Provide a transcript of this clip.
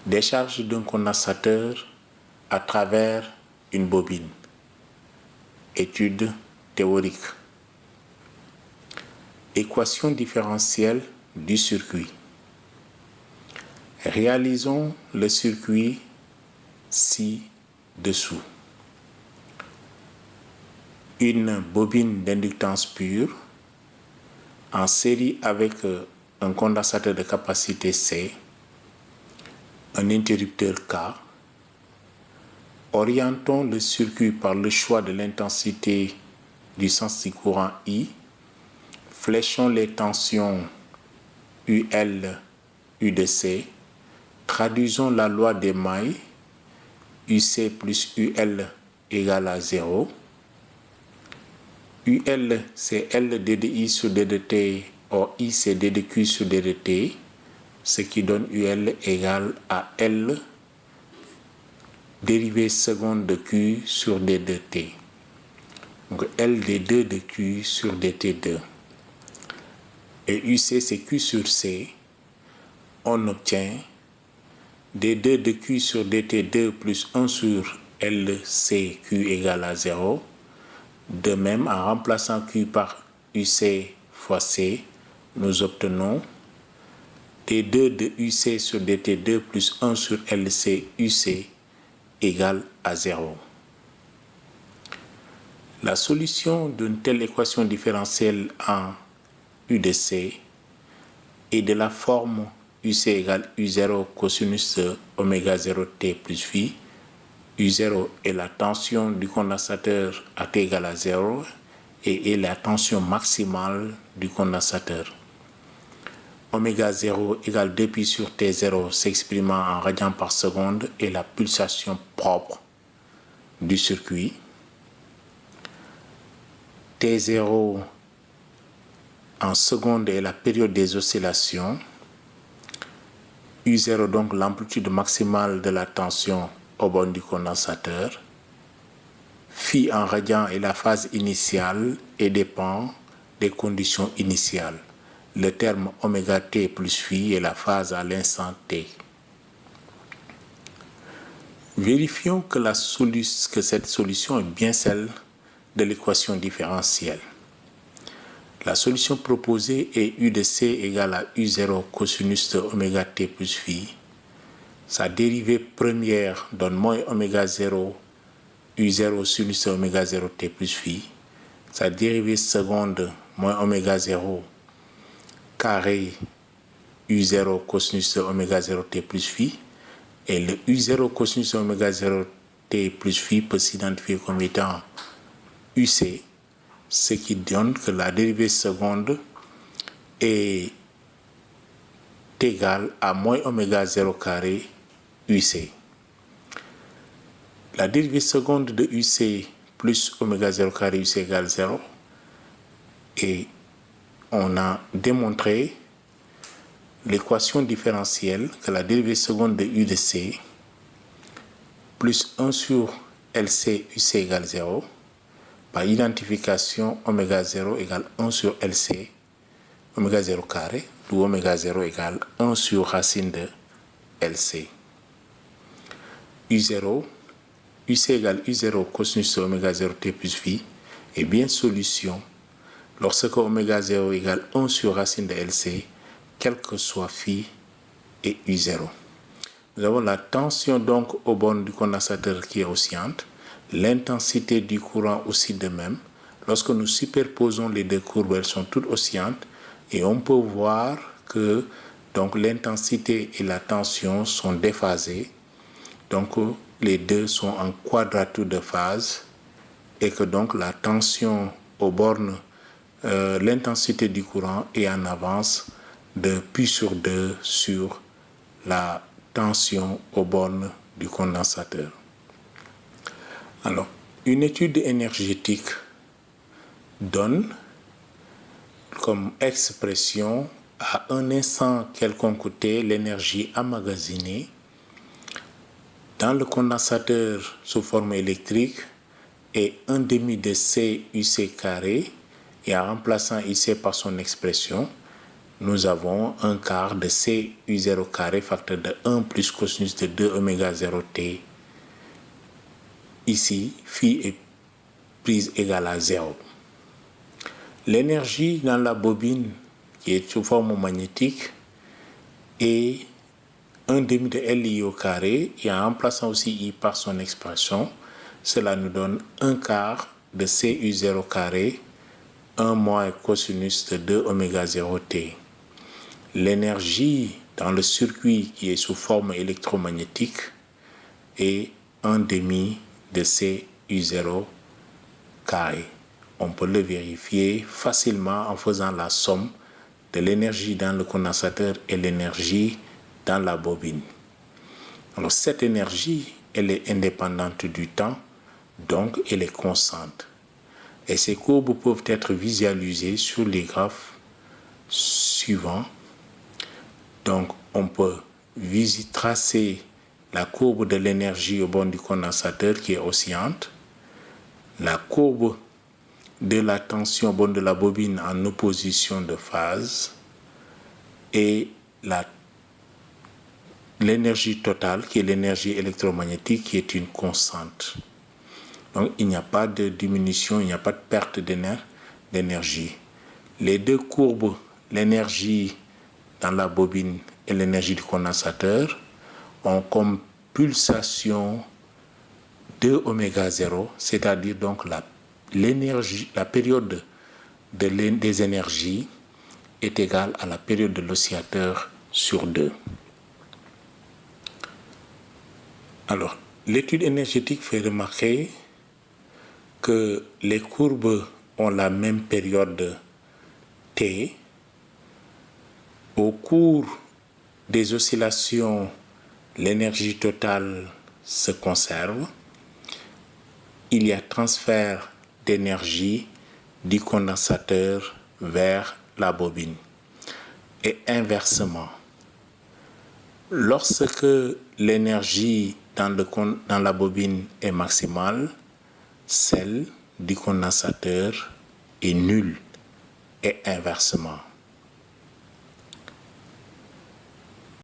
Décharge d'un condensateur à travers une bobine. Étude théorique. Équation différentielle du circuit. Réalisons le circuit ci-dessous. Une bobine d'inductance pure en série avec un condensateur de capacité C, un interrupteur K. Orientons le circuit par le choix de l'intensité du sens du courant I. Fléchons les tensions UL, U de C. Traduisons la loi des mailles. UC plus UL égale à 0. UL, c'est L d de I sur d de T, or I, c'est d de Q sur d de T, ce qui donne UL égale à L dérivée seconde de Q sur d de T. Donc L d2 de Q sur dt2. Et UC, c'est Q sur C. On obtient d2 de Q sur dt2 plus 1 sur LCQ égale à 0. De même, en remplaçant Q par UC fois C, nous obtenons d2 de UC sur dt2 plus 1 sur LC UC égale à 0. La solution d'une telle équation différentielle en U de C est de la forme UC égale U0 cosinus de oméga 0 T plus phi. U0 est la tension du condensateur à T égale à 0 et est la tension maximale du condensateur. Oméga 0 égale 2pi sur T0 s'exprimant en radians par seconde est la pulsation propre du circuit. T0 en seconde est la période des oscillations. U0 donc l'amplitude maximale de la tension aux bornes du condensateur. Phi en radians est la phase initiale et dépend des conditions initiales. Le terme oméga t plus phi est la phase à l'instant t. Vérifions que cette solution est bien celle de l'équation différentielle. La solution proposée est U de C égale à U0 cosinus de oméga t plus phi. Sa dérivée première donne moins oméga 0 U0 sinus de oméga 0 t plus phi. Sa dérivée seconde moins oméga 0 carré U0 cosinus de oméga 0 t plus phi. Et le U0 cosinus de oméga 0 t plus phi peut s'identifier comme étant UC, ce qui donne que la dérivée seconde est égale à moins oméga 0 carré UC. La dérivée seconde de UC plus oméga 0 carré UC égale 0. Et on a démontré l'équation différentielle que la dérivée seconde de U de C plus 1 sur LC UC égale 0. Par identification, oméga 0 égale 1 sur LC, oméga 0 carré, d'où oméga 0 égale 1 sur racine de LC. U0, UC égale U0 cosinus de oméga 0 t plus phi est bien solution lorsque oméga 0 égale 1 sur racine de LC, quel que soit phi et U0. Nous avons la tension donc aux bornes du condensateur qui est oscillante, l'intensité du courant aussi de même. Lorsque nous superposons les deux courbes, elles sont toutes oscillantes et on peut voir que donc l'intensité et la tension sont déphasées. Donc les deux sont en quadrature de phase et que donc la tension aux bornes, l'intensité du courant est en avance de pi sur 2 sur la tension aux bornes du condensateur. Alors, une étude énergétique donne comme expression à un instant quelconque T l'énergie emmagasinée dans le condensateur sous forme électrique est 1 demi de C UC carré et en remplaçant IC par son expression, nous avons un quart de CU0 carré facteur de 1 plus cosinus de 2 oméga 0t. Ici, phi est prise égale à 0. L'énergie dans la bobine, qui est sous forme magnétique, est 1 demi de LI au carré, et en remplaçant aussi I par son expression, cela nous donne un quart de CU0 carré, 1 moins cosinus de 2 oméga 0t. L'énergie dans le circuit qui est sous forme électromagnétique est 1 demi de CU0 carré. On peut le vérifier facilement en faisant la somme de l'énergie dans le condensateur et l'énergie dans la bobine. Alors cette énergie, elle est indépendante du temps, donc elle est constante. Et ces courbes peuvent être visualisées sur les graphes suivants. Donc on peut tracer la courbe de l'énergie au bord du condensateur qui est oscillante, la courbe de la tension au bord de la bobine en opposition de phase et l'énergie totale qui est l'énergie électromagnétique qui est une constante. Donc il n'y a pas de diminution, il n'y a pas de perte d'énergie. Les deux courbes, l'énergie dans la bobine et l'énergie du condensateur, ont comme pulsation 2 oméga 0, c'est-à-dire donc la période des énergies est égale à la période de l'oscillateur sur 2. Alors, l'étude énergétique fait remarquer que les courbes ont la même période T. Au cours des oscillations, l'énergie totale se conserve. Il y a transfert d'énergie du condensateur vers la bobine. Et inversement, lorsque l'énergie dans la bobine est maximale, celle du condensateur est nulle et inversement.